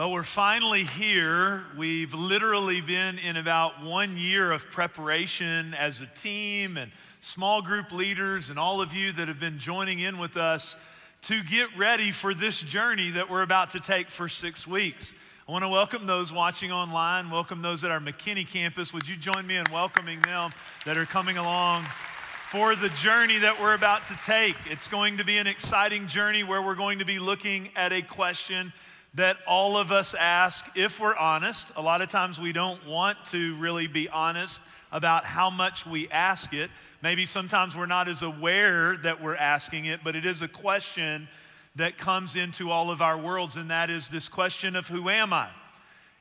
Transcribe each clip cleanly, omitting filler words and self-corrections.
Well, we're finally here. We've literally been in about 1 year of preparation as a team and small group leaders and all of you that have been joining in with us to get ready for this journey that we're about to take for 6 weeks. I want to welcome those watching online, welcome those at our McKinney campus. Would you join me in welcoming them that are coming along for the journey that we're about to take? It's going to be an exciting journey where we're going to be looking at a question that all of us ask if we're honest. A lot of times we don't want to really be honest about how much we ask it. Maybe sometimes we're not as aware that we're asking it, but it is a question that comes into all of our worlds, and that is this question of who am I?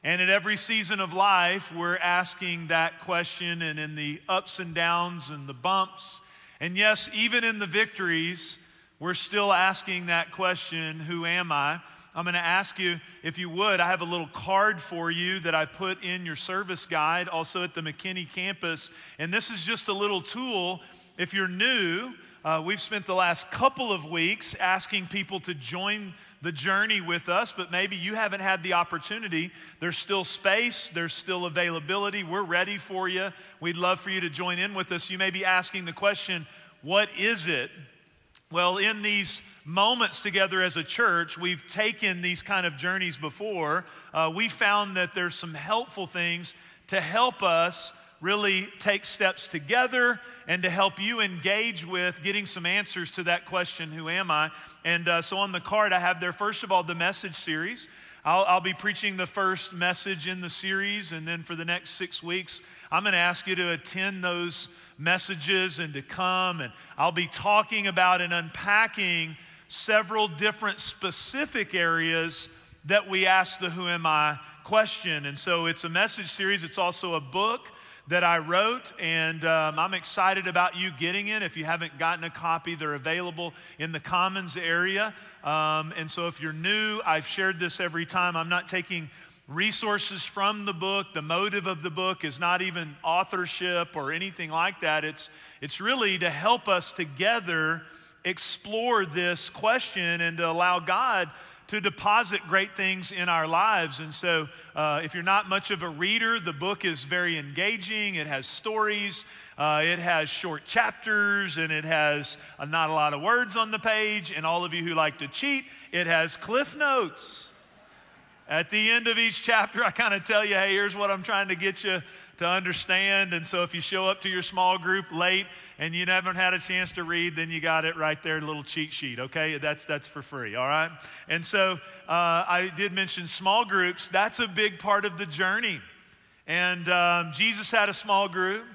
And at every season of life, we're asking that question, and in the ups and downs and the bumps, and yes, even in the victories, we're still asking that question, who am I? I'm going to ask you, if you would, I have a little card for you that I put in your service guide, also at the McKinney campus. And this is just a little tool. If you're new, we've spent the last couple of weeks asking people to join the journey with us, but maybe you haven't had the opportunity. There's still space. There's still availability. We're ready for you. We'd love for you to join in with us. You may be asking the question, what is it? Well, in these moments together as a church, we've taken these kind of journeys before. We found that there's some helpful things to help us really take steps together and to help you engage with getting some answers to that question, who am I? And so on the card I have there, first of all, the message series. I'll be preaching the first message in the series, and then for the next 6 weeks, I'm going to ask you to attend those messages and to come, and I'll be talking about and unpacking several different specific areas that we ask the who am I question. And so it's a message series. It's also a book that I wrote, and I'm excited about you getting it. If you haven't gotten a copy, they're available in the Commons area. And so if you're new, I've shared this every time. I'm not taking resources from the book. The motive of the book is not even authorship or anything like that. It's really to help us together explore this question and to allow God to deposit great things in our lives. And so if you're not much of a reader, the book is very engaging. It has stories, it has short chapters, and it has not a lot of words on the page. And all of you who like to cheat, it has cliff notes. At the end of each chapter, I kind of tell you, hey, here's what I'm trying to get you to understand. And so if you show up to your small group late and you haven't had a chance to read, then you got it right there, a little cheat sheet, okay? That's for free, all right? And so I did mention small groups. That's a big part of the journey. And Jesus had a small group.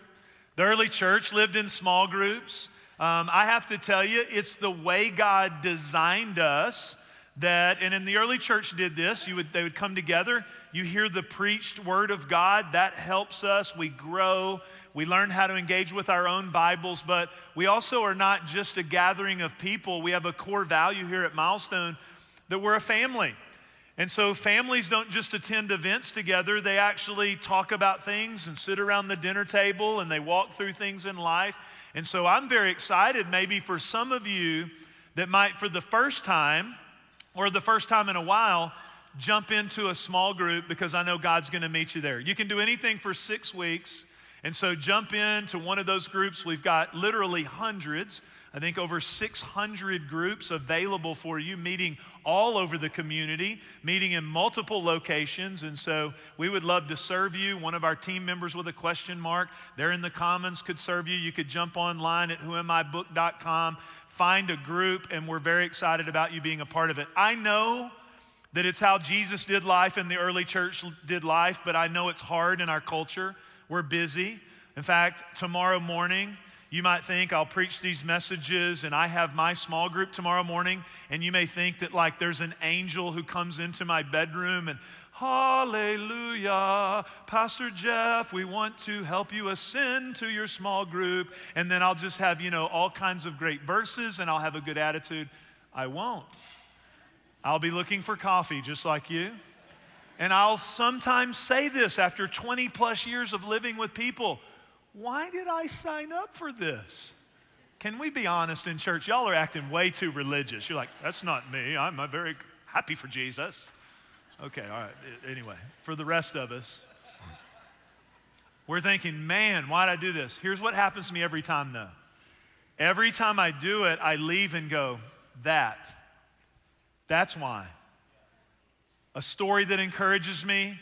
The early church lived in small groups. I have to tell you, it's the way God designed us. And in the early church did this, they would come together, you hear the preached word of God, that helps us, we grow, we learn how to engage with our own Bibles, but we also are not just a gathering of people, we have a core value here at Milestone that we're a family. And so families don't just attend events together, they actually talk about things and sit around the dinner table and they walk through things in life. And so I'm very excited maybe for some of you that might for the first time, or the first time in a while, jump into a small group because I know God's going to meet you there. You can do anything for 6 weeks, and so jump into one of those groups. We've got literally hundreds, I think over 600 groups available for you, meeting all over the community, meeting in multiple locations, and so we would love to serve you. One of our team members with a question mark, they're in the Commons, could serve you. You could jump online at whoamibook.com, find a group, and we're very excited about you being a part of it. I know that it's how Jesus did life and the early church did life, but I know it's hard in our culture. We're busy. In fact, tomorrow morning, you might think I'll preach these messages and I have my small group tomorrow morning, and you may think that like there's an angel who comes into my bedroom and hallelujah, Pastor Jeff, we want to help you ascend to your small group. And then I'll just have, all kinds of great verses and I'll have a good attitude. I won't. I'll be looking for coffee just like you. And I'll sometimes say this after 20 plus years of living with people. Why did I sign up for this? Can we be honest in church? Y'all are acting way too religious. You're like, that's not me. I'm very happy for Jesus. Okay, all right. Anyway, for the rest of us, we're thinking, man, why'd I do this? Here's what happens to me every time, though. Every time I do it, I leave and go, that's why. A story that encourages me,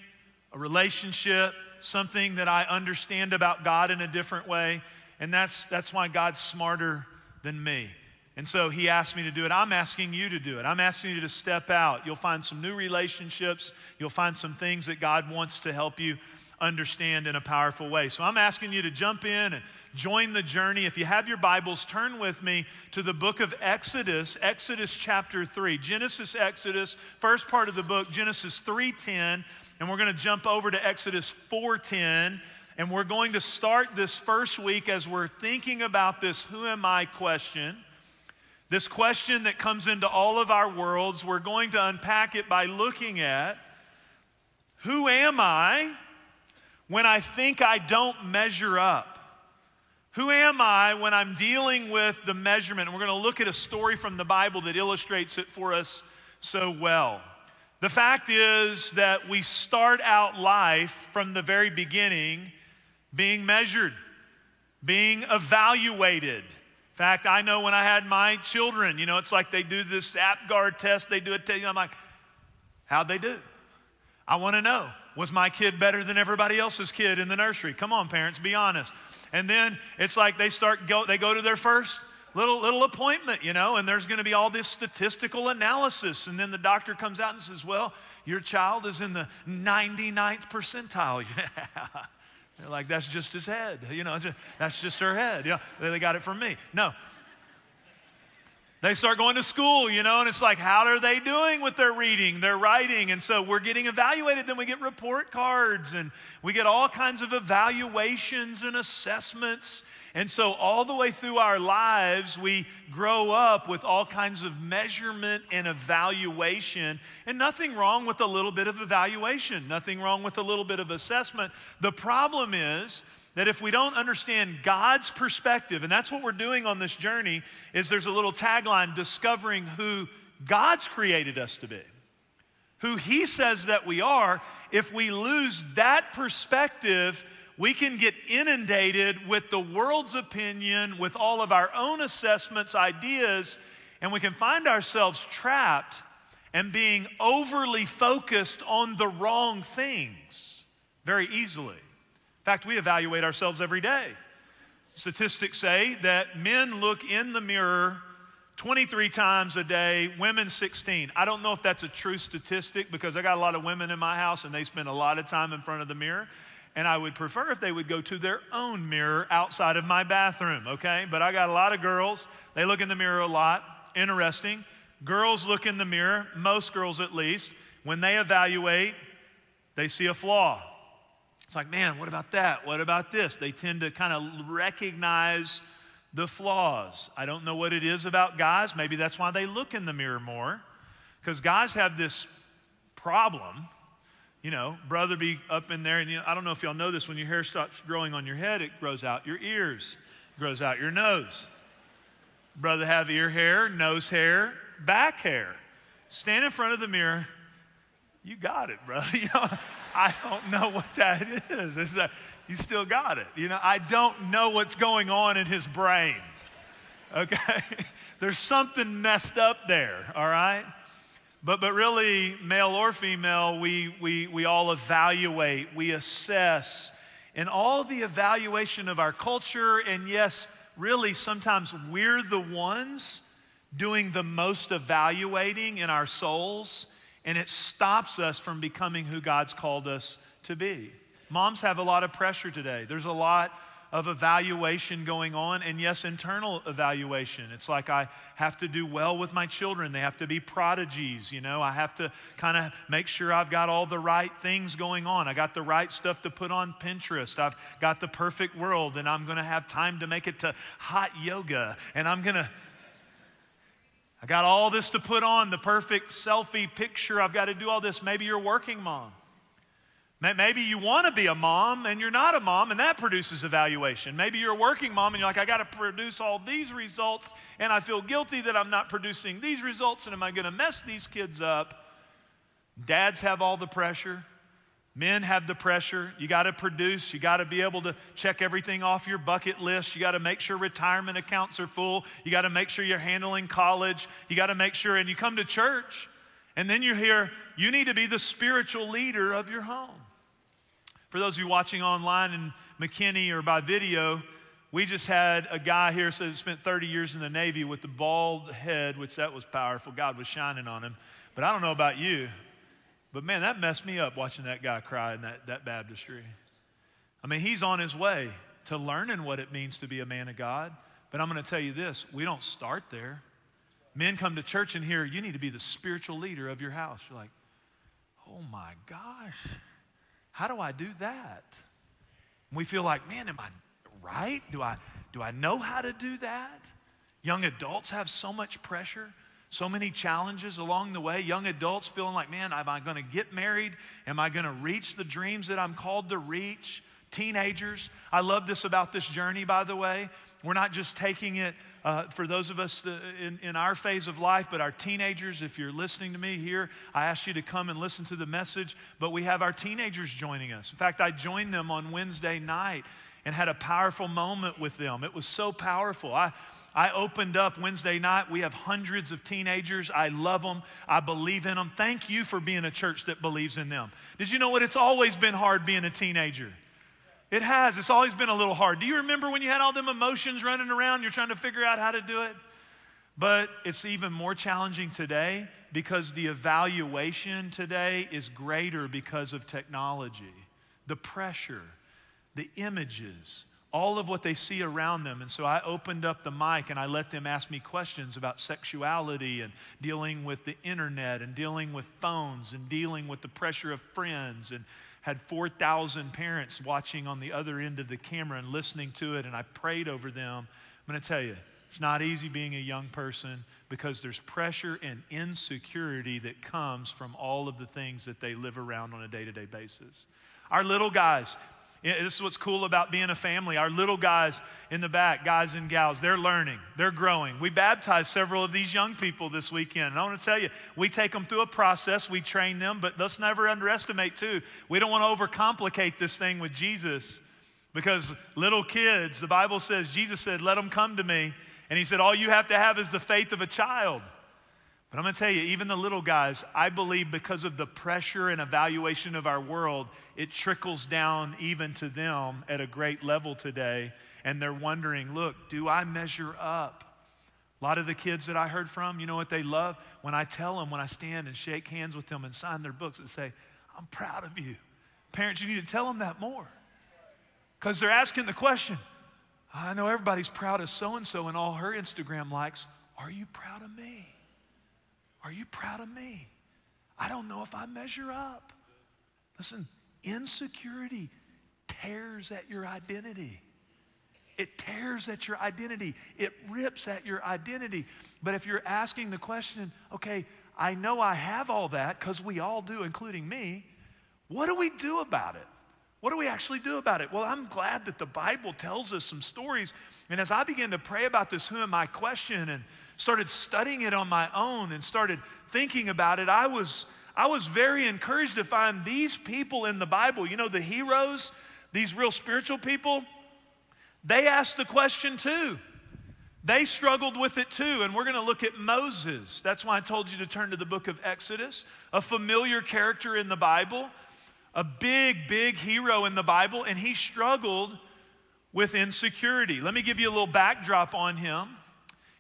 a relationship, something that I understand about God in a different way, and that's why God's smarter than me. And so he asked me to do it. I'm asking you to do it. I'm asking you to step out. You'll find some new relationships. You'll find some things that God wants to help you understand in a powerful way. So I'm asking you to jump in and join the journey. If you have your Bibles, turn with me to the book of Exodus, Exodus chapter 3. Genesis, Exodus, first part of the book, Genesis 3:10, and we're going to jump over to Exodus 4:10, and we're going to start this first week as we're thinking about this who am I question. This question that comes into all of our worlds, we're going to unpack it by looking at who am I when I think I don't measure up? Who am I when I'm dealing with the measurement? And we're going to look at a story from the Bible that illustrates it for us so well. The fact is that we start out life from the very beginning being measured, being evaluated. In fact, I know when I had my children, it's like they do this APGAR test, they do a test, I'm like, how'd they do? I want to know, was my kid better than everybody else's kid in the nursery? Come on, parents, be honest. And then it's like they go to their first little appointment, and there's going to be all this statistical analysis. And then the doctor comes out and says, well, your child is in the 99th percentile. Yeah. They're like, that's just his head. That's just her head. Yeah, they got it from me. No. They start going to school, and it's like, how are they doing with their reading, their writing? And so we're getting evaluated. Then we get report cards, and we get all kinds of evaluations and assessments. And so all the way through our lives, we grow up with all kinds of measurement and evaluation. And nothing wrong with a little bit of evaluation, nothing wrong with a little bit of assessment. The problem is that if we don't understand God's perspective, and that's what we're doing on this journey, is there's a little tagline, discovering who God's created us to be, who He says that we are. If we lose that perspective, we can get inundated with the world's opinion, with all of our own assessments, ideas, and we can find ourselves trapped and being overly focused on the wrong things very easily. In fact, we evaluate ourselves every day. Statistics say that men look in the mirror 23 times a day, women 16. I don't know if that's a true statistic because I got a lot of women in my house and they spend a lot of time in front of the mirror. And I would prefer if they would go to their own mirror outside of my bathroom, okay? But I got a lot of girls. They look in the mirror a lot. Interesting. Girls look in the mirror, most girls at least. When they evaluate, they see a flaw. It's like, man, what about that? What about this? They tend to kind of recognize the flaws. I don't know what it is about guys. Maybe that's why they look in the mirror more. Because guys have this problem. Brother be up in there, and I don't know if y'all know this, when your hair stops growing on your head, it grows out your ears, grows out your nose. Brother have ear hair, nose hair, back hair. Stand in front of the mirror. You got it, brother. I don't know what that is. You still got it. I don't know what's going on in his brain. Okay? There's something messed up there, all right? But really, male or female, we all evaluate, we assess. And all the evaluation of our culture, and yes, really sometimes we're the ones doing the most evaluating in our souls, and it stops us from becoming who God's called us to be. Moms have a lot of pressure today. There's a lot of evaluation going on, and yes, internal evaluation. It's like I have to do well with my children. They have to be prodigies, I have to kind of make sure I've got all the right things going on. I got the right stuff to put on Pinterest. I've got the perfect world, and I'm going to have time to make it to hot yoga, and I got all this to put on, the perfect selfie picture. I've got to do all this. Maybe you're a working mom. Maybe you want to be a mom and you're not a mom, and that produces evaluation. Maybe you're a working mom and you're like, I got to produce all these results, and I feel guilty that I'm not producing these results, and am I going to mess these kids up? Dads have all the pressure. Men have the pressure. You got to produce. You got to be able to check everything off your bucket list. You got to make sure retirement accounts are full. You got to make sure you're handling college. You got to make sure, and you come to church, and then you hear, you need to be the spiritual leader of your home. For those of you watching online in McKinney or by video, we just had a guy here that spent 30 years in the Navy with the bald head, which that was powerful. God was shining on him. But I don't know about you. But man, that messed me up watching that guy cry in that baptistry. I mean, he's on his way to learning what it means to be a man of God. But I'm going to tell you this, we don't start there. Men come to church and hear, you need to be the spiritual leader of your house. You're like, oh my gosh, how do I do that? And we feel like, man, am I right? Do I know how to do that? Young adults have so much pressure. So many challenges along the way. Young adults feeling like, man, am I going to get married? Am I going to reach the dreams that I'm called to reach? Teenagers, I love this about this journey, by the way. We're not just taking it for those of us in our phase of life, but our teenagers, if you're listening to me here, I asked you to come and listen to the message, but we have our teenagers joining us. In fact, I joined them on Wednesday night and had a powerful moment with them. It was so powerful. I opened up Wednesday night. We have hundreds of teenagers. I love them. I believe in them. Thank you for being a church that believes in them. Did you know what? It's always been hard being a teenager. It has. It's always been a little hard. Do you remember when you had all them emotions running around? You're trying to figure out how to do it? But it's even more challenging today because the evaluation today is greater because of technology. The pressure, the images, all of what they see around them. And so I opened up the mic and I let them ask me questions about sexuality and dealing with the internet and dealing with phones and dealing with the pressure of friends, and had 4,000 parents watching on the other end of the camera and listening to it, and I prayed over them. I'm going to tell you, it's not easy being a young person because there's pressure and insecurity that comes from all of the things that they live around on a day-to-day basis. Our little guys, this is what's cool about being a family. Our little guys in the back, guys and gals, they're learning, they're growing. We baptized several of these young people this weekend. And I want to tell you, we take them through a process, we train them, but let's never underestimate too. We don't want to overcomplicate this thing with Jesus, because little kids, the Bible says, Jesus said, let them come to me. And he said, all you have to have is the faith of a child. But I'm going to tell you, even the little guys, I believe because of the pressure and evaluation of our world, it trickles down even to them at a great level today. And they're wondering, look, do I measure up? A lot of the kids that I heard from, you know what they love? When I tell them, when I stand and shake hands with them and sign their books and say, I'm proud of you. Parents, you need to tell them that more. Because they're asking the question, I know everybody's proud of so-and-so and all her Instagram likes. Are you proud of me? Are you proud of me? I don't know if I measure up. Listen, insecurity tears at your identity. It tears at your identity. It rips at your identity. But if you're asking the question, okay, I know I have all that, because we all do, including me, what do we do about it? What do we actually do about it? Well, I'm glad that the Bible tells us some stories. And as I began to pray about this who am I question and started studying it on my own and started thinking about it, I was very encouraged to find these people in the Bible. You know, the heroes, these real spiritual people, they asked the question too. They struggled with it too. And we're going to look at Moses. That's why I told you to turn to the book of Exodus, a familiar character in the Bible. A big, big hero in the Bible, and he struggled with insecurity. Let me give you a little backdrop on him.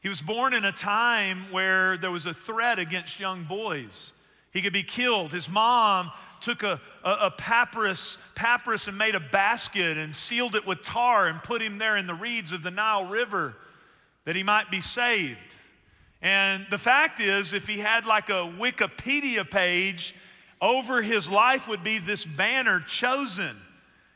He was born in a time where there was a threat against young boys. He could be killed. His mom took a papyrus and made a basket and sealed it with tar and put him there in the reeds of the Nile River that he might be saved. And the fact is, if he had like a Wikipedia page, over his life would be this banner, chosen.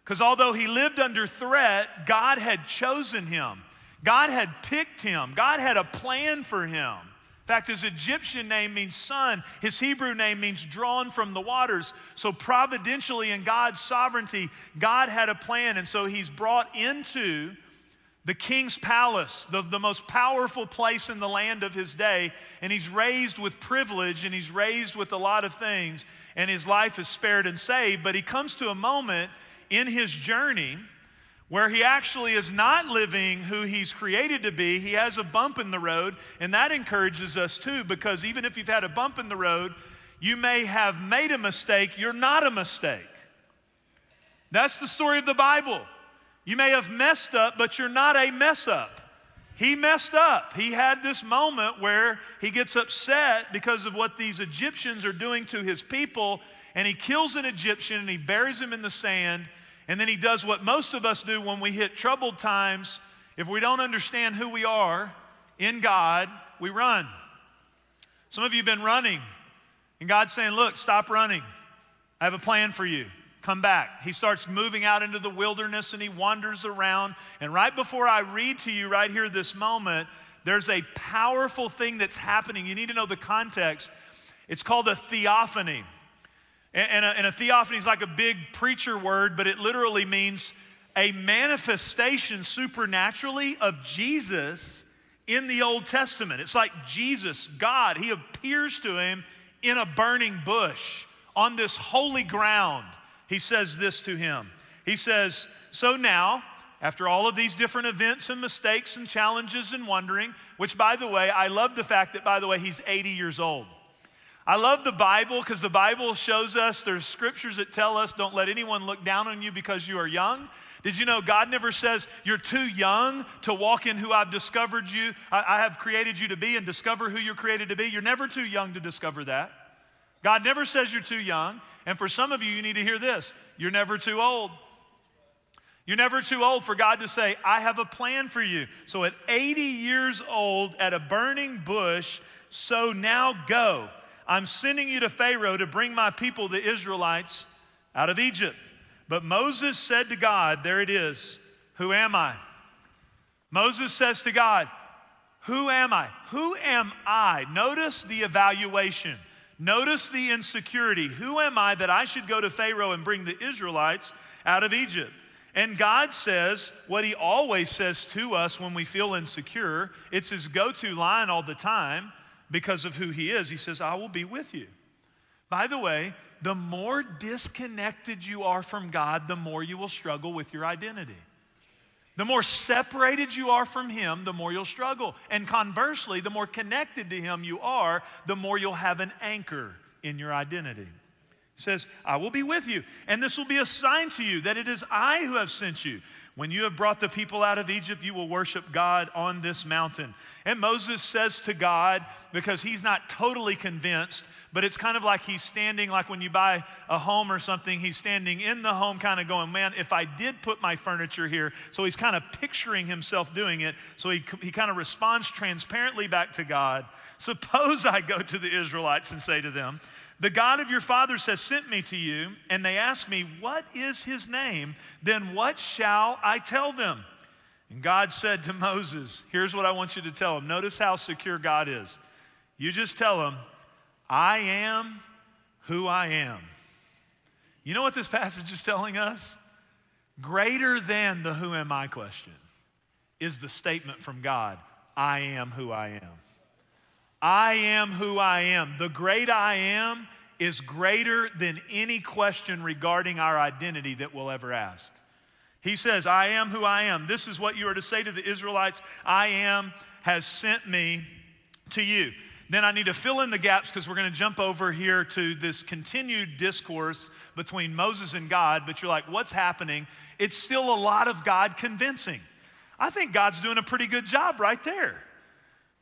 Because although he lived under threat, God had chosen him. God had picked him. God had a plan for him. In fact, his Egyptian name means son. His Hebrew name means drawn from the waters. So providentially in God's sovereignty, God had a plan. And so he's brought into the king's palace, the most powerful place in the land of his day, and he's raised with privilege and he's raised with a lot of things, and his life is spared and saved. But he comes to a moment in his journey where he actually is not living who he's created to be. He has a bump in the road, and that encourages us too, because even if you've had a bump in the road, you may have made a mistake. You're not a mistake. That's the story of the Bible. You may have messed up, but you're not a mess up. He messed up. He had this moment where he gets upset because of what these Egyptians are doing to his people, and he kills an Egyptian and he buries him in the sand, and then he does what most of us do when we hit troubled times. If we don't understand who we are in God, we run. Some of you have been running, and God's saying, look, stop running. I have a plan for you. Come back. He starts moving out into the wilderness and he wanders around. And right before I read to you right here this moment, there's a powerful thing that's happening. You need to know the context. It's called a theophany. And a theophany is like a big preacher word, but it literally means a manifestation supernaturally of Jesus in the Old Testament. It's like Jesus, God, he appears to him in a burning bush on this holy ground. He says this to him. He says, so now, after all of these different events and mistakes and challenges and wondering, which by the way, I love the fact that, by the way, he's 80 years old. I love the Bible because the Bible shows us, there's scriptures that tell us, don't let anyone look down on you because you are young. Did you know God never says you're too young to walk in who I've discovered you, I have created you to be, and discover who you're created to be? You're never too young to discover that. God never says you're too young. And for some of you, you need to hear this. You're never too old. You're never too old for God to say, I have a plan for you. So at 80 years old, at a burning bush, so now go. I'm sending you to Pharaoh to bring my people, the Israelites, out of Egypt. But Moses said to God, there it is, who am I? Moses says to God, who am I? Who am I? Notice the evaluation. Notice the insecurity. Who am I that I should go to Pharaoh and bring the Israelites out of Egypt? And God says what he always says to us when we feel insecure. It's his go-to line all the time because of who he is. He says, I will be with you. By the way, the more disconnected you are from God, the more you will struggle with your identity. The more separated you are from him, the more you'll struggle. And conversely, the more connected to him you are, the more you'll have an anchor in your identity. He says, I will be with you, and this will be a sign to you that it is I who have sent you. When you have brought the people out of Egypt, you will worship God on this mountain. And Moses says to God, because he's not totally convinced, but it's kind of like he's standing, like when you buy a home or something, he's standing in the home kind of going, man, if I did put my furniture here, so he's kind of picturing himself doing it, so he kind of responds transparently back to God. Suppose I go to the Israelites and say to them, the God of your fathers has sent me to you, and they ask me, what is his name? Then what shall I tell them? And God said to Moses, here's what I want you to tell them. Notice how secure God is. You just tell them, I am who I am. You know what this passage is telling us? Greater than the who am I question is the statement from God, I am who I am. I am who I am. The great I am is greater than any question regarding our identity that we'll ever ask. He says, I am who I am. This is what you are to say to the Israelites. I am has sent me to you. Then I need to fill in the gaps because we're going to jump over here to this continued discourse between Moses and God. But you're like, what's happening? It's still a lot of God convincing. I think God's doing a pretty good job right there.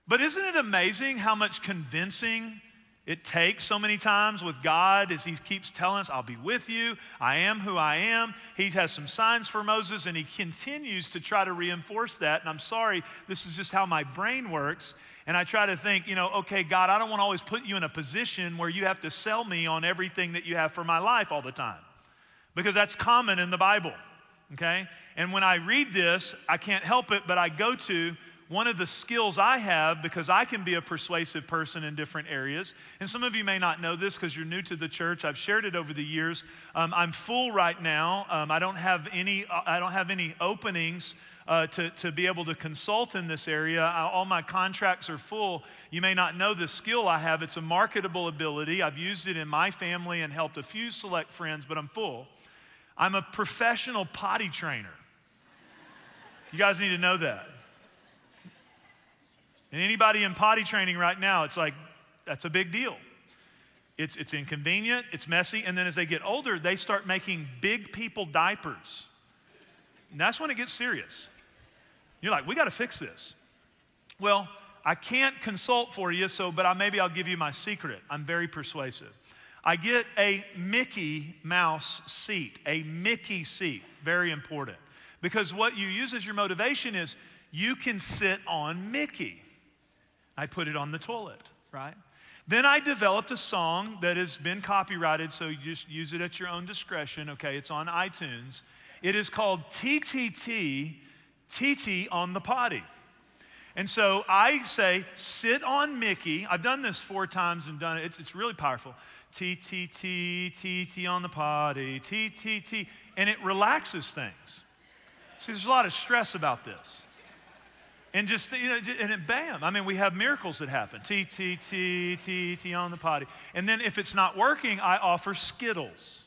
But isn't it amazing how much convincing it takes so many times with God as he keeps telling us, I'll be with you, I am who I am. He has some signs for Moses and he continues to try to reinforce that. And I'm sorry, this is just how my brain works. And I try to think, okay, God, I don't want to always put you in a position where you have to sell me on everything that you have for my life all the time. Because that's common in the Bible, okay? And when I read this, I can't help it, but I go to, one of the skills I have, because I can be a persuasive person in different areas, and some of you may not know this because you're new to the church. I've shared it over the years. I'm full right now. I don't have any openings to be able to consult in this area. All my contracts are full. You may not know the skill I have. It's a marketable ability. I've used it in my family and helped a few select friends, but I'm full. I'm a professional potty trainer. You guys need to know that. And anybody in potty training right now, it's like, that's a big deal. It's inconvenient, it's messy, and then as they get older, they start making big people diapers. And that's when it gets serious. You're like, we got to fix this. Well, I can't consult for you, but maybe I'll give you my secret. I'm very persuasive. I get a Mickey Mouse seat, a Mickey seat, very important. Because what you use as your motivation is you can sit on Mickey. I put it on the toilet, right? Then I developed a song that has been copyrighted, so you just use it at your own discretion, okay? It's on iTunes. It is called TTT, TT on the potty. And so I say, sit on Mickey. I've done this 4 times and done it. It's really powerful. TTT, TT on the potty, TTT. And it relaxes things. See, there's a lot of stress about this. And just, and it, bam. I mean, we have miracles that happen. TTT, TT on the potty. And then if it's not working, I offer Skittles.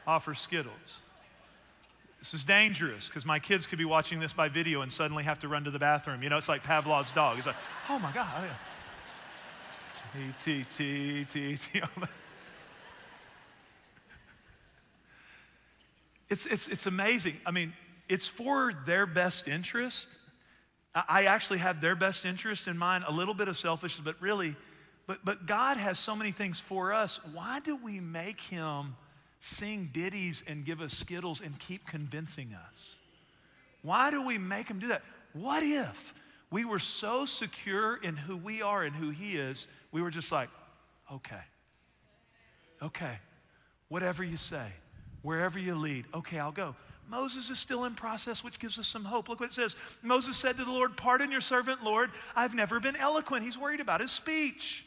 Offer Skittles. This is dangerous because my kids could be watching this by video and suddenly have to run to the bathroom. It's like Pavlov's dog. It's like, oh my God. T. It's amazing. I mean, it's for their best interest. I actually have their best interest in mind, a little bit of selfishness, but really, but God has so many things for us. Why do we make him sing ditties and give us Skittles and keep convincing us? Why do we make him do that? What if we were so secure in who we are and who he is, we were just like, okay, whatever you say, wherever you lead, okay, I'll go. Moses is still in process, which gives us some hope. Look what it says. Moses said to the Lord, pardon your servant, Lord. I've never been eloquent. He's worried about his speech.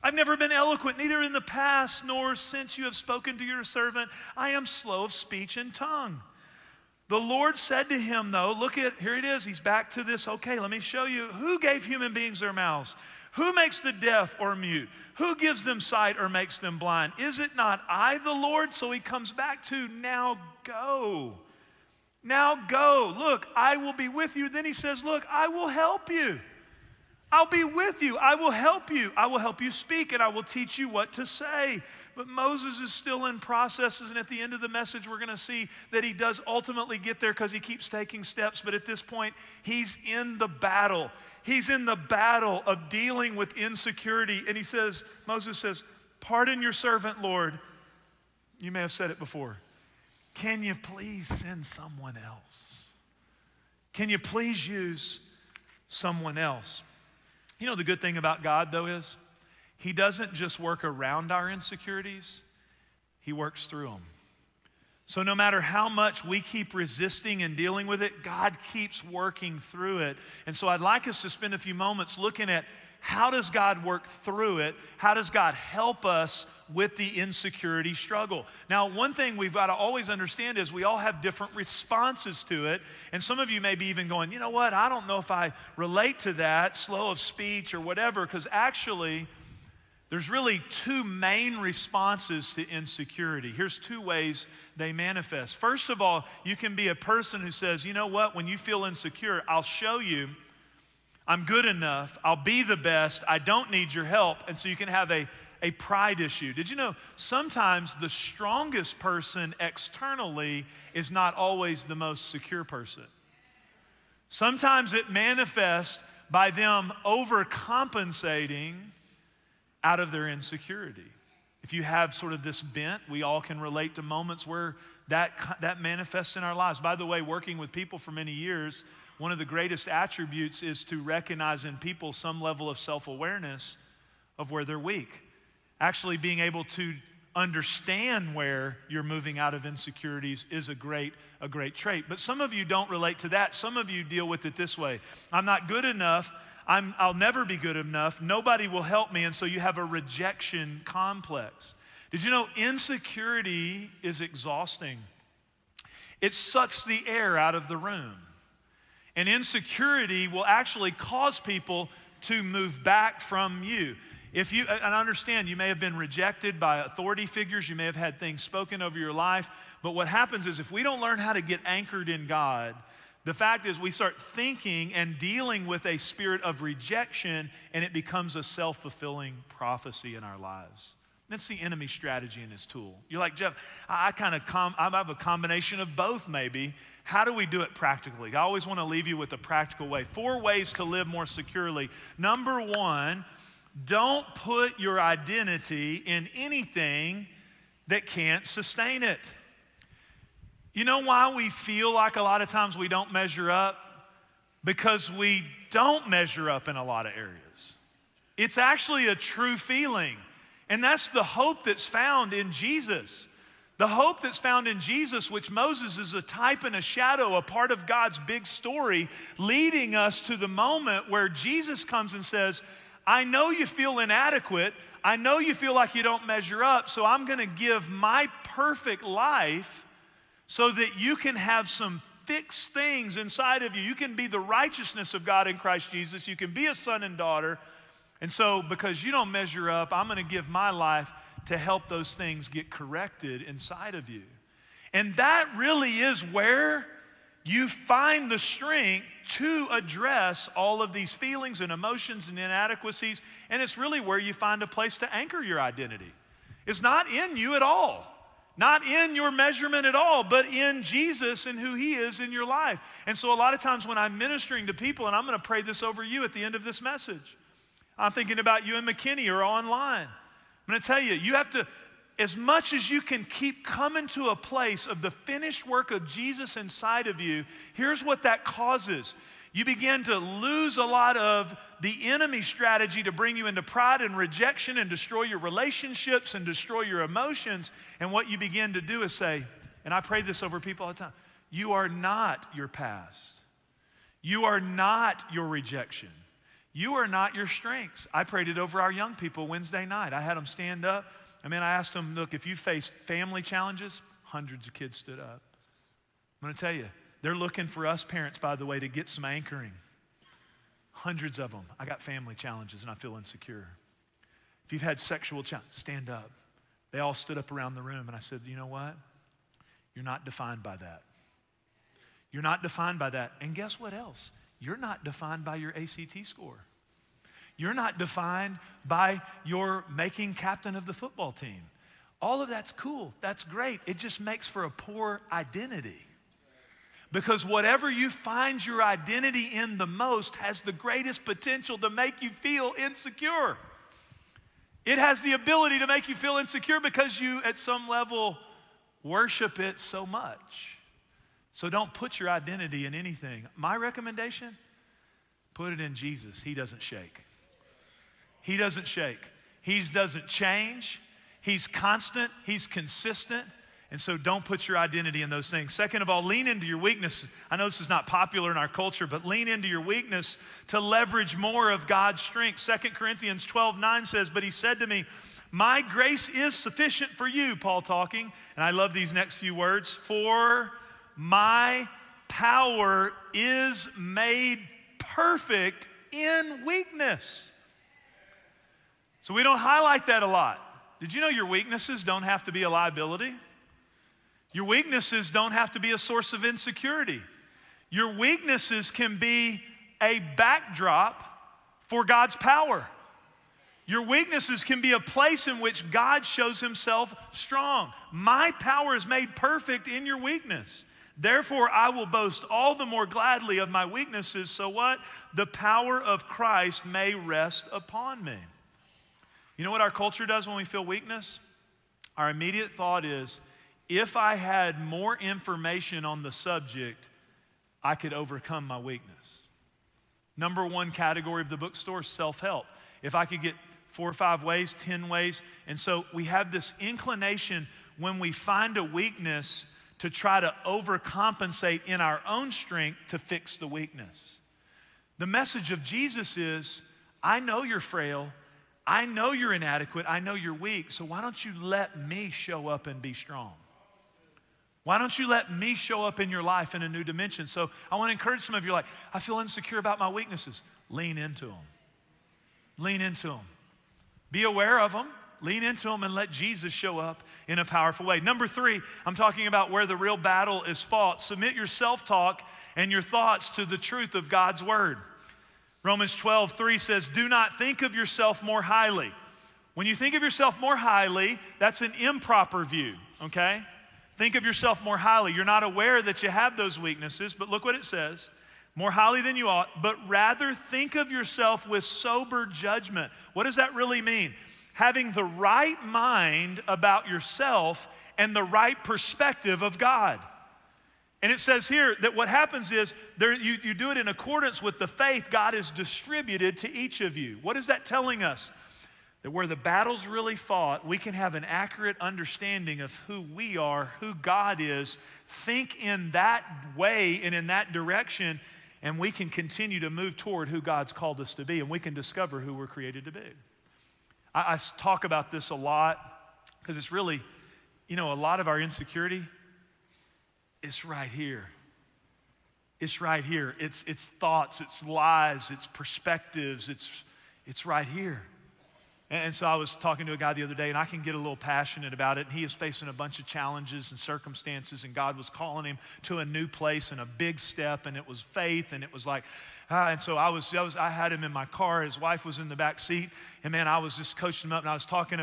I've never been eloquent, neither in the past nor since you have spoken to your servant. I am slow of speech and tongue. The Lord said to him, though, here it is. He's back to this. Okay, let me show you. Who gave human beings their mouths? Who makes the deaf or mute? Who gives them sight or makes them blind? Is it not I, the Lord? So he comes back to, now go. Now go. Look, I will be with you. Then he says, look, I will help you. I'll be with you. I will help you. I will help you speak, and I will teach you what to say. But Moses is still in processes, and at the end of the message, we're going to see that he does ultimately get there because he keeps taking steps. But at this point, he's in the battle. He's in the battle of dealing with insecurity. And Moses says, pardon your servant, Lord. You may have said it before. Can you please send someone else? Can you please use someone else? The good thing about God, though, is he doesn't just work around our insecurities, he works through them. So no matter how much we keep resisting and dealing with it, God keeps working through it. And so I'd like us to spend a few moments looking at how does God work through it? How does God help us with the insecurity struggle? Now, one thing we've got to always understand is we all have different responses to it. And some of you may be even going, you know what, I don't know if I relate to that, slow of speech or whatever, because actually, there's really 2 main responses to insecurity. Here's 2 ways they manifest. First of all, you can be a person who says, you know what, when you feel insecure, I'll show you I'm good enough, I'll be the best, I don't need your help, and so you can have a pride issue. Did you know sometimes the strongest person externally is not always the most secure person? Sometimes it manifests by them overcompensating out of their insecurity. If you have sort of this bent, we all can relate to moments where that manifests in our lives. By the way, working with people for many years, one of the greatest attributes is to recognize in people some level of self-awareness of where they're weak. Actually being able to understand where you're moving out of insecurities is a great trait. But some of you don't relate to that. Some of you deal with it this way. I'm not good enough. I'll never be good enough. Nobody will help me. And so you have a rejection complex. Did you know insecurity is exhausting? It sucks the air out of the room. And insecurity will actually cause people to move back from you. And I understand you may have been rejected by authority figures, you may have had things spoken over your life, but what happens is if we don't learn how to get anchored in God, the fact is we start thinking and dealing with a spirit of rejection, and it becomes a self-fulfilling prophecy in our lives. That's the enemy's strategy and his tool. You're like, Jeff, I have a combination of both maybe. How do we do it practically? I always want to leave you with a practical way. 4 ways to live more securely. Number 1, don't put your identity in anything that can't sustain it. You know why we feel like a lot of times we don't measure up? Because we don't measure up in a lot of areas. It's actually a true feeling. And that's the hope that's found in Jesus. The hope that's found in Jesus, which Moses is a type and a shadow, a part of God's big story, leading us to the moment where Jesus comes and says, I know you feel inadequate. I know you feel like you don't measure up, so I'm going to give my perfect life so that you can have some fixed things inside of you. You can be the righteousness of God in Christ Jesus. You can be a son and daughter. And so because you don't measure up, I'm going to give my life to help those things get corrected inside of you. And that really is where you find the strength to address all of these feelings and emotions and inadequacies, and it's really where you find a place to anchor your identity. It's not in you at all, not in your measurement at all, but in Jesus and who He is in your life. And so a lot of times when I'm ministering to people, and I'm going to pray this over you at the end of this message, I'm thinking about you in McKinney or online. I'm going to tell you, you have to, as much as you can keep coming to a place of the finished work of Jesus inside of you, here's what that causes. You begin to lose a lot of the enemy strategy to bring you into pride and rejection and destroy your relationships and destroy your emotions. And what you begin to do is say, and I pray this over people all the time, you are not your past. You are not your rejection. You are not your strengths. I prayed it over our young people Wednesday night. I had them stand up. I asked them, look, if you face family challenges, hundreds of kids stood up. I'm going to tell you, they're looking for us parents, by the way, to get some anchoring. Hundreds of them. I got family challenges and I feel insecure. If you've had sexual challenges, stand up. They all stood up around the room and I said, you know what? You're not defined by that. You're not defined by that. And guess what else? You're not defined by your ACT score. You're not defined by your making captain of the football team. All of that's cool. That's great. It just makes for a poor identity. Because whatever you find your identity in the most has the greatest potential to make you feel insecure. It has the ability to make you feel insecure because you, at some level, worship it so much. So don't put your identity in anything. My recommendation, put it in Jesus. He doesn't shake. He doesn't shake. He doesn't change. He's constant. He's consistent. And so don't put your identity in those things. Second of all, lean into your weakness. I know this is not popular in our culture, but lean into your weakness to leverage more of God's strength. 2 Corinthians 12:9 says, but He said to me, my grace is sufficient for you, Paul talking. And I love these next few words. For my power is made perfect in weakness. So we don't highlight that a lot. Did you know your weaknesses don't have to be a liability? Your weaknesses don't have to be a source of insecurity. Your weaknesses can be a backdrop for God's power. Your weaknesses can be a place in which God shows Himself strong. My power is made perfect in your weakness. Therefore, I will boast all the more gladly of my weaknesses, so what? The power of Christ may rest upon me. You know what our culture does when we feel weakness? Our immediate thought is, if I had more information on the subject, I could overcome my weakness. Number one category of the bookstore, self-help. If I could get 4 or 5 ways, 10 ways. And so we have this inclination when we find a weakness to try to overcompensate in our own strength to fix the weakness. The message of Jesus is, I know you're frail, I know you're inadequate, I know you're weak, so why don't you let me show up and be strong? Why don't you let me show up in your life in a new dimension? So I want to encourage some of you, like, I feel insecure about my weaknesses. Lean into them. Lean into them. Be aware of them. Lean into them and let Jesus show up in a powerful way. Number 3, I'm talking about where the real battle is fought. Submit your self-talk and your thoughts to the truth of God's word. Romans 12:3 says, do not think of yourself more highly. When you think of yourself more highly, that's an improper view, okay? Think of yourself more highly. You're not aware that you have those weaknesses, but look what it says. More highly than you ought, but rather think of yourself with sober judgment. What does that really mean? Having the right mind about yourself and the right perspective of God. And it says here that what happens is you do it in accordance with the faith God has distributed to each of you. What is that telling us? That where the battle's really fought, we can have an accurate understanding of who we are, who God is, think in that way and in that direction, and we can continue to move toward who God's called us to be, and we can discover who we're created to be. I talk about this a lot because it's really, a lot of our insecurity is right here. It's right here. It's thoughts, it's lies, it's perspectives, it's right here. And so I was talking to a guy the other day, and I can get a little passionate about it. And he is facing a bunch of challenges and circumstances, and God was calling him to a new place and a big step, and it was faith, and it was like, and so I had him in my car. His wife was in the back seat, and man, I was just coaching him up, and I was talking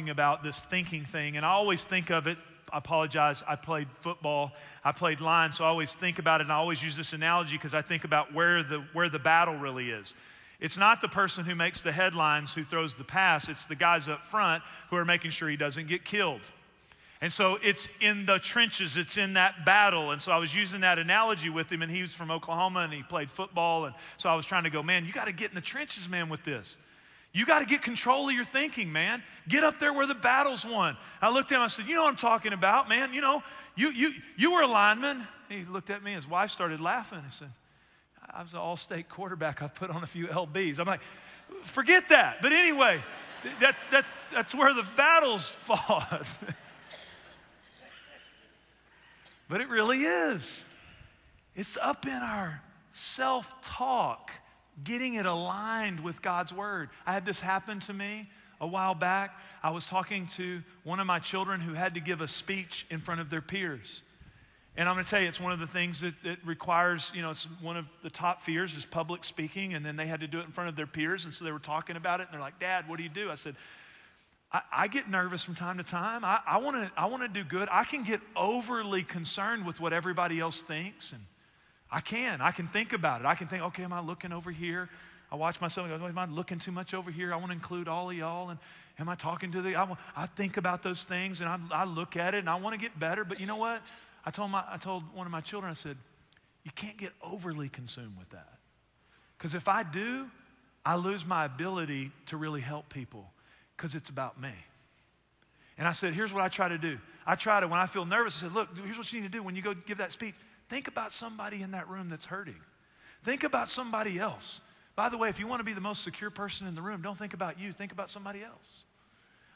about this thinking thing, and I always think of it. I apologize. I played football. I played line, so I always think about it, and I always use this analogy because I think about where the battle really is. It's not the person who makes the headlines who throws the pass. It's the guys up front who are making sure he doesn't get killed. And so it's in the trenches. It's in that battle. And so I was using that analogy with him, and he was from Oklahoma, and he played football. And so I was trying to go, man, you got to get in the trenches, man, with this. You got to get control of your thinking, man. Get up there where the battle's won. I looked at him, I said, you know what I'm talking about, man. You were a lineman. He looked at me, his wife started laughing. He said, I was an all-state quarterback. I put on a few LBs. I'm like, forget that. But anyway, that's where the battle's fought. But it really is. It's up in our self-talk, getting it aligned with God's word. I had this happen to me a while back. I was talking to one of my children who had to give a speech in front of their peers. And I'm going to tell you, it's one of the things that requires, it's one of the top fears is public speaking. And then they had to do it in front of their peers. And so they were talking about it. And they're like, Dad, what do you do? I said, I get nervous from time to time. I want to do good. I can get overly concerned with what everybody else thinks. And I can think about it. I can think, okay, am I looking over here? I watch myself and go, am I looking too much over here? I want to include all of y'all. And am I talking to I think about those things, and I look at it, and I want to get better. But you know what? I told one of my children, I said, you can't get overly consumed with that. Because if I do, I lose my ability to really help people because it's about me. And I said, here's what I try to do. When I feel nervous, I said, look, here's what you need to do when you go give that speech. Think about somebody in that room that's hurting. Think about somebody else. By the way, if you want to be the most secure person in the room, don't think about you. Think about somebody else.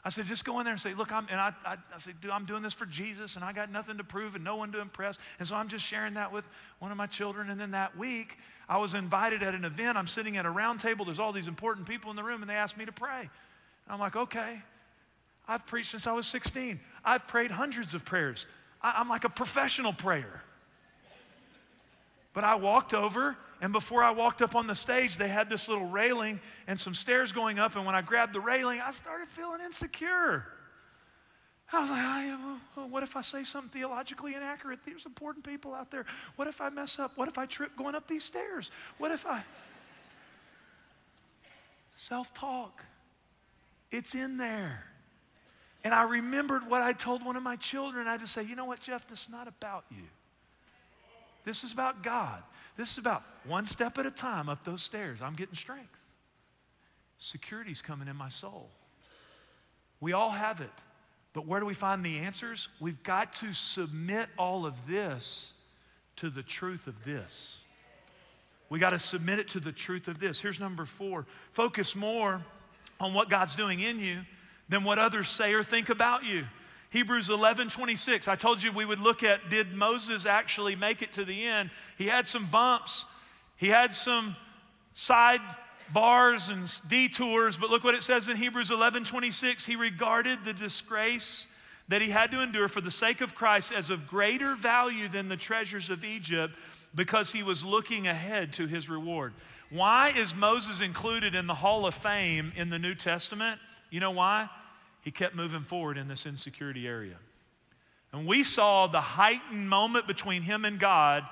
I said, just go in there and say, look, I said, dude, I'm doing this for Jesus, and I got nothing to prove and no one to impress. And so I'm just sharing that with one of my children. And then that week, I was invited at an event. I'm sitting at a round table. There's all these important people in the room, and they asked me to pray. And I'm like, okay. I've preached since I was 16. I've prayed hundreds of prayers. I'm like a professional prayer. But I walked over, and before I walked up on the stage, they had this little railing and some stairs going up, and when I grabbed the railing, I started feeling insecure. I was like, what if I say something theologically inaccurate? There's important people out there. What if I mess up? What if I trip going up these stairs? What if I... Self-talk. It's in there. And I remembered what I told one of my children. I had to say, you know what, Jeff, this is not about you. This is about God. This is about one step at a time up those stairs. I'm getting strength. security's coming in my soul. We all have it. But where do we find the answers? We've got to submit all of this to the truth of this. We got to submit it to the truth of this. Here's number 4. Focus more on what God's doing in you than what others say or think about you. Hebrews 11:26. I told you we would look at, did Moses actually make it to the end? He had some bumps. He had some side bars and detours, but look what it says in Hebrews 11:26. He regarded the disgrace that he had to endure for the sake of Christ as of greater value than the treasures of Egypt, because he was looking ahead to his reward. Why is Moses included in the Hall of Fame in the New Testament? You know why? He kept moving forward in this insecurity area. And we saw the heightened moment between him and God,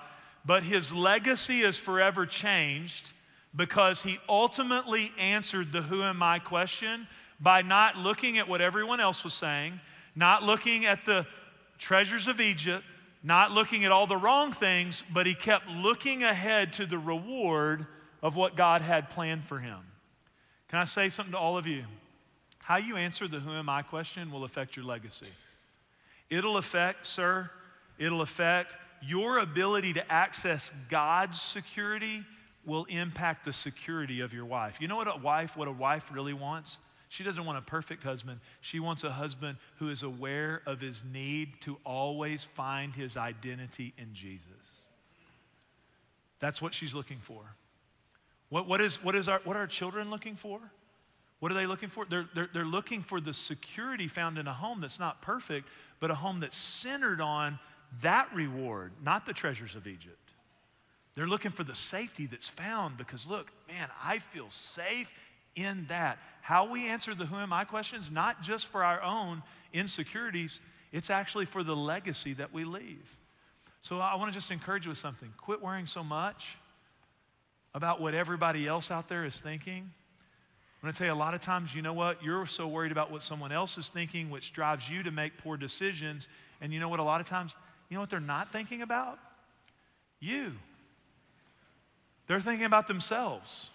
but his legacy is forever changed because he ultimately answered the who am I question by not looking at what everyone else was saying, not looking at the treasures of Egypt, not looking at all the wrong things, but he kept looking ahead to the reward of what God had planned for him. Can I say something to all of you? How you answer the who am I question will affect your legacy. It'll affect, sir, it'll affect your ability to access God's security will impact the security of your wife. You know what a wife really wants? She doesn't want a perfect husband. She wants a husband who is aware of his need to always find his identity in Jesus. That's what she's looking for. What are our children looking for? What are they looking for? They're looking for the security found in a home that's not perfect, but a home that's centered on that reward, not the treasures of Egypt. They're looking for the safety that's found because, look, man, I feel safe in that. How we answer the who am I questions, not just for our own insecurities, it's actually for the legacy that we leave. So I want to just encourage you with something. Quit worrying so much about what everybody else out there is thinking. I'm going to tell you, a lot of times, you know what? You're so worried about what someone else is thinking, which drives you to make poor decisions. And you know what? A lot of times, you know what they're not thinking about? You. They're thinking about themselves.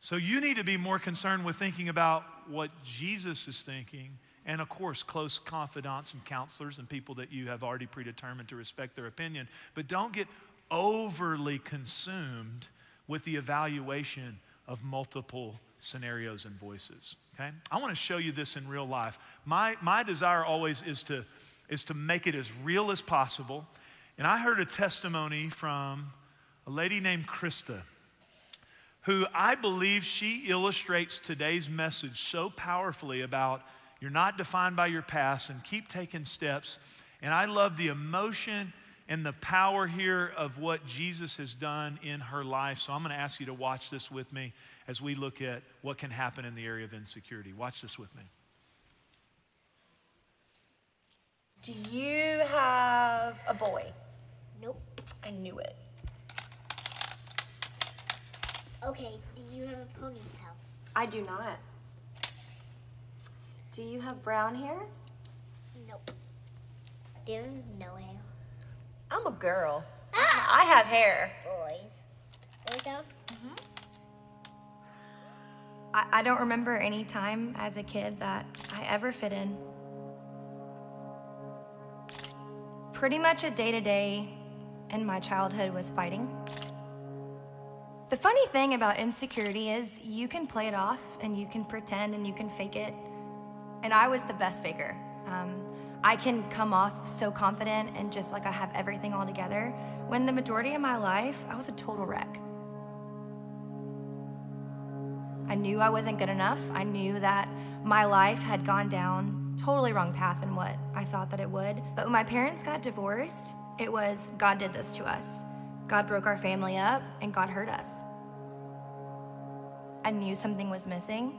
So you need to be more concerned with thinking about what Jesus is thinking, and of course, close confidants and counselors and people that you have already predetermined to respect their opinion. But don't get overly consumed with the evaluation of multiple scenarios and voices, okay? I want to show you this in real life. My desire always is to make it as real as possible. And I heard a testimony from a lady named Krista, who I believe she illustrates today's message so powerfully about you're not defined by your past and keep taking steps. And I love the emotion and the power here of what Jesus has done in her life. So I'm going to ask you to watch this with me as we look at what can happen in the area of insecurity. Watch this with me. Do you have a boy? Nope. I knew it. Okay, do you have a ponytail? I do not. Do you have brown hair? Nope. Do you have no hair? I'm a girl. I have hair. Boys. Boys have? I don't remember any time as a kid that I ever fit in. Pretty much a day-to-day in my childhood was fighting. The funny thing about insecurity is you can play it off and you can pretend and you can fake it. And I was the best faker. I can come off so confident and just like I have everything all together, when the majority of my life, I was a total wreck. I knew I wasn't good enough. I knew that my life had gone down totally wrong path than what I thought that it would. But when my parents got divorced, it was God did this to us. God broke our family up and God hurt us. I knew something was missing.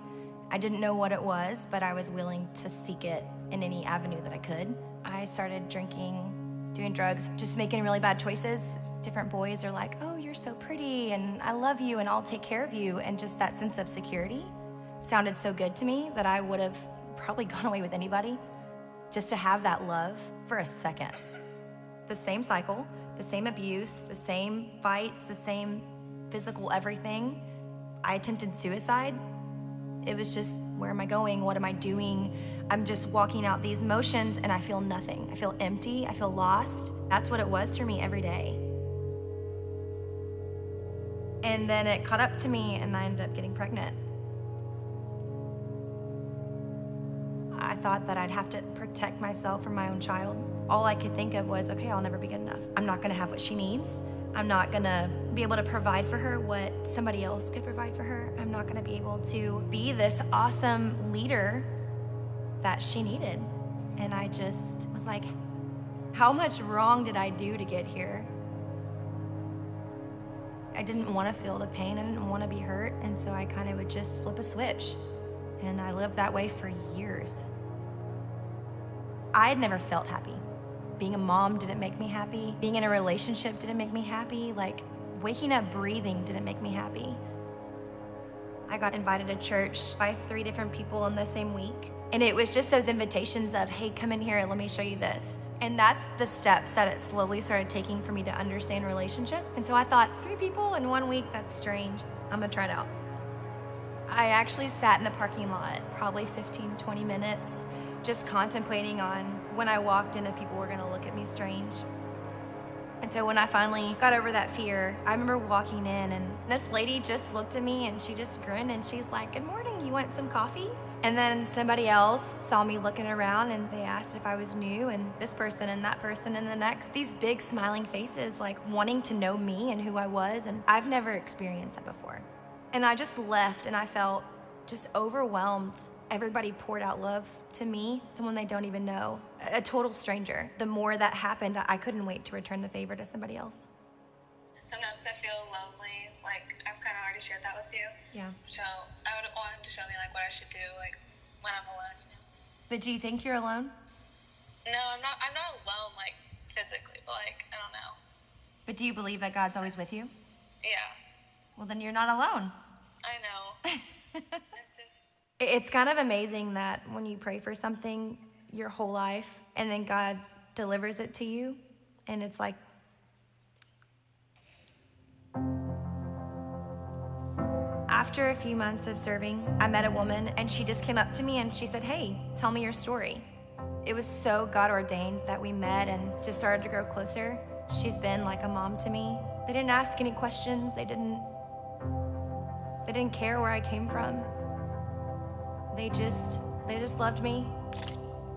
I didn't know what it was, but I was willing to seek it in any avenue that I could. I started drinking, doing drugs, just making really bad choices. Different boys are like, oh, you're so pretty, and I love you, and I'll take care of you. And just that sense of security sounded so good to me that I would have probably gone away with anybody just to have that love for a second. The same cycle, the same abuse, the same fights, the same physical everything I attempted suicide. It was just, where am I going? What am I doing? I'm just walking out these motions and I feel nothing. I feel empty. I feel lost. That's what it was for me every day. And then it caught up to me and I ended up getting pregnant. I thought that I'd have to protect myself from my own child. All I could think of was, okay, I'll never be good enough. I'm not gonna have what she needs. I'm not gonna be able to provide for her what somebody else could provide for her. I'm not gonna be able to be this awesome leader that she needed. And I just was like, how much wrong did I do to get here? I didn't want to feel the pain. I didn't want to be hurt. And so I kind of would just flip a switch. And I lived that way for years. I had never felt happy. Being a mom didn't make me happy. Being in a relationship didn't make me happy. Like, waking up breathing didn't make me happy. I got invited to church by 3 different people in the same week. And it was just those invitations of, hey, come in here, let me show you this. And that's the steps that it slowly started taking for me to understand relationship. And so I thought, 3 people in 1 week, that's strange. I'm gonna try it out. I actually sat in the parking lot probably 15, 20 minutes, just contemplating on when I walked in if people were gonna look at me strange. And so when I finally got over that fear, I remember walking in and this lady just looked at me and she just grinned and she's like, good morning, you want some coffee? And then somebody else saw me looking around and they asked if I was new, and this person and that person and the next. These big smiling faces, like wanting to know me and who I was, and I've never experienced that before. And I just left and I felt just overwhelmed. Everybody poured out love to me, someone they don't even know, a total stranger. The more that happened, I couldn't wait to return the favor to somebody else. Sometimes I feel lonely, like I've kind of already shared that with you. Yeah. So I would want him to show me like what I should do, like when I'm alone, you know. But do you think you're alone? No, I'm not alone, like physically, but like I don't know. But do you believe that God's always with you? Yeah, Well, then you're not alone. I know. It's just It's kind of amazing that when you pray for something your whole life and then God delivers it to you, and it's like, after a few months of serving, I met a woman and she just came up to me and she said, hey, tell me your story. It was so God ordained that we met and just started to grow closer. She's been like a mom to me. They didn't ask any questions. They didn't care where I came from. They just loved me.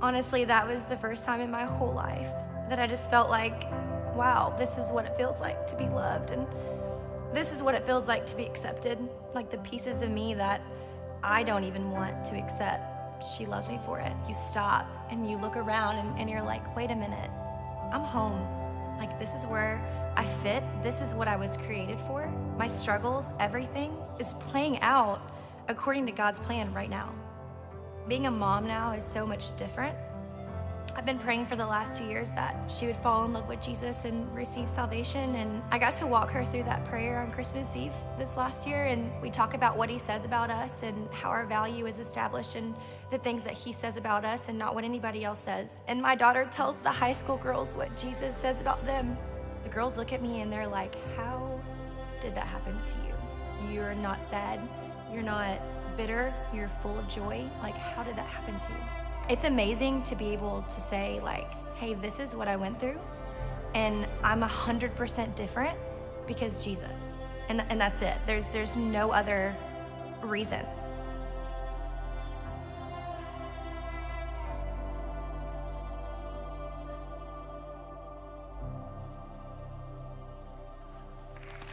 Honestly, that was the first time in my whole life that I just felt like, wow, this is what it feels like to be loved. And this is what it feels like to be accepted. Like the pieces of me that I don't even want to accept, she loves me for it. You stop and you look around and you're like, wait a minute, I'm home. Like, this is where I fit. This is what I was created for. My struggles, everything is playing out according to God's plan right now. Being a mom now is so much different. I've been praying for the last 2 years that she would fall in love with Jesus and receive salvation. And I got to walk her through that prayer on Christmas Eve this last year. And we talk about what he says about us and how our value is established in the things that he says about us and not what anybody else says. And my daughter tells the high school girls what Jesus says about them. The girls look at me and they're like, how did that happen to you? You're not sad. You're not bitter. You're full of joy. Like, how did that happen to you? It's amazing to be able to say, like, hey, this is what I went through, and I'm 100% different because Jesus. And that's it. There's no other reason.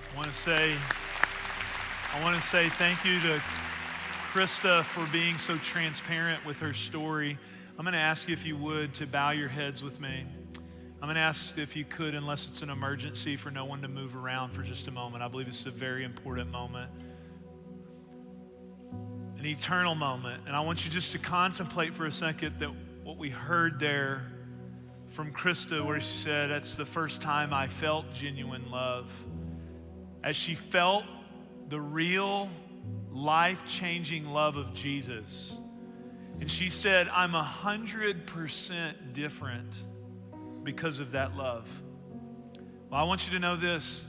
I want to say thank you to Krista for being so transparent with her story. I'm going to ask you if you would to bow your heads with me. I'm going to ask if you could, unless it's an emergency, for no one to move around for just a moment. I believe it's a very important moment, an eternal moment. And I want you just to contemplate for a second that what we heard there from Krista, where she said, that's the first time I felt genuine love. As she felt the real life-changing love of Jesus. And she said, I'm 100% different because of that love. Well, I want you to know this.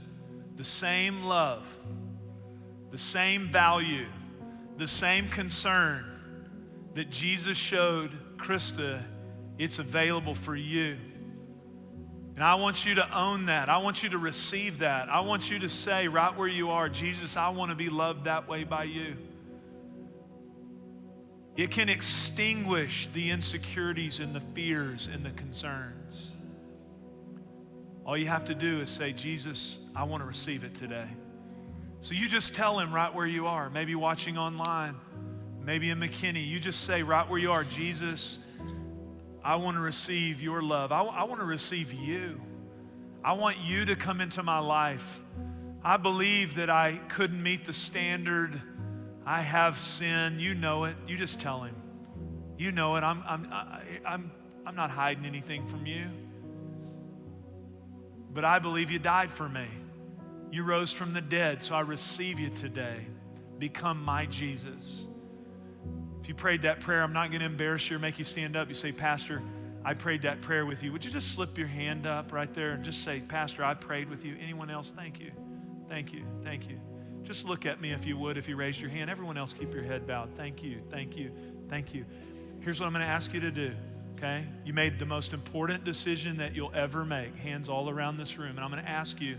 The same love the same value, the same concern that Jesus showed Krista, it's available for you. And I want you to own that. I want you to receive that. I want you to say right where you are, Jesus, I want to be loved that way by you. It can extinguish the insecurities and the fears and the concerns. All you have to do is say, Jesus, I want to receive it today. So you just tell him right where you are, maybe watching online, maybe in McKinney. You just say right where you are, Jesus, I want to receive your love. I want to receive you. I want you to come into my life. I believe that I couldn't meet the standard. I have sin. You know it. You just tell him. You know it. I'm not hiding anything from you. But I believe you died for me. You rose from the dead, so I receive you today. Become my Jesus. If you prayed that prayer, I'm not going to embarrass you or make you stand up. You say, Pastor, I prayed that prayer with you. Would you just slip your hand up right there and just say, Pastor, I prayed with you. Anyone else? Thank you. Thank you. Thank you. Just look at me if you would, if you raised your hand. Everyone else, keep your head bowed. Thank you. Thank you. Thank you. Here's what I'm going to ask you to do, okay? You made the most important decision that you'll ever make. Hands all around this room. And I'm going to ask you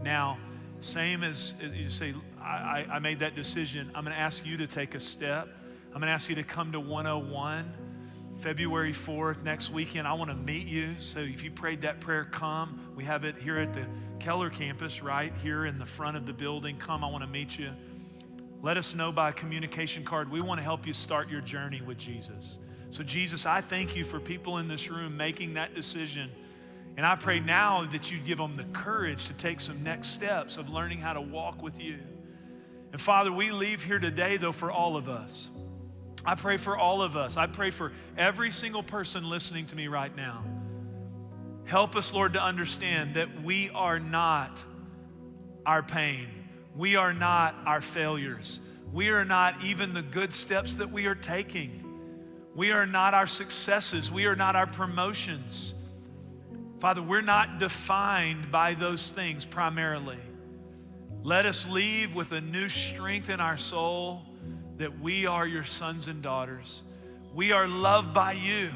now, same as you say, I made that decision. I'm going to ask you to take a step. I'm going to ask you to come to 101, February 4th, next weekend. I want to meet you. So if you prayed that prayer, come. We have it here at the Keller campus, right here in the front of the building. Come, I want to meet you. Let us know by a communication card. We want to help you start your journey with Jesus. So Jesus, I thank you for people in this room making that decision. And I pray now that you'd give them the courage to take some next steps of learning how to walk with you. And Father, we leave here today, though, for all of us. I pray for all of us. I pray for every single person listening to me right now. Help us, Lord, to understand that we are not our pain. We are not our failures. We are not even the good steps that we are taking. We are not our successes. We are not our promotions. Father, we're not defined by those things primarily. Let us leave with a new strength in our soul that we are your sons and daughters. We are loved by you.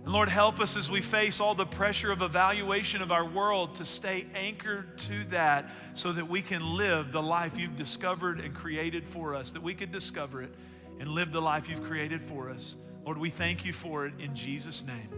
And Lord, help us as we face all the pressure of evaluation of our world to stay anchored to that so that we can live the life you've discovered and created for us, that we could discover it and live the life you've created for us. Lord, we thank you for it in Jesus' name.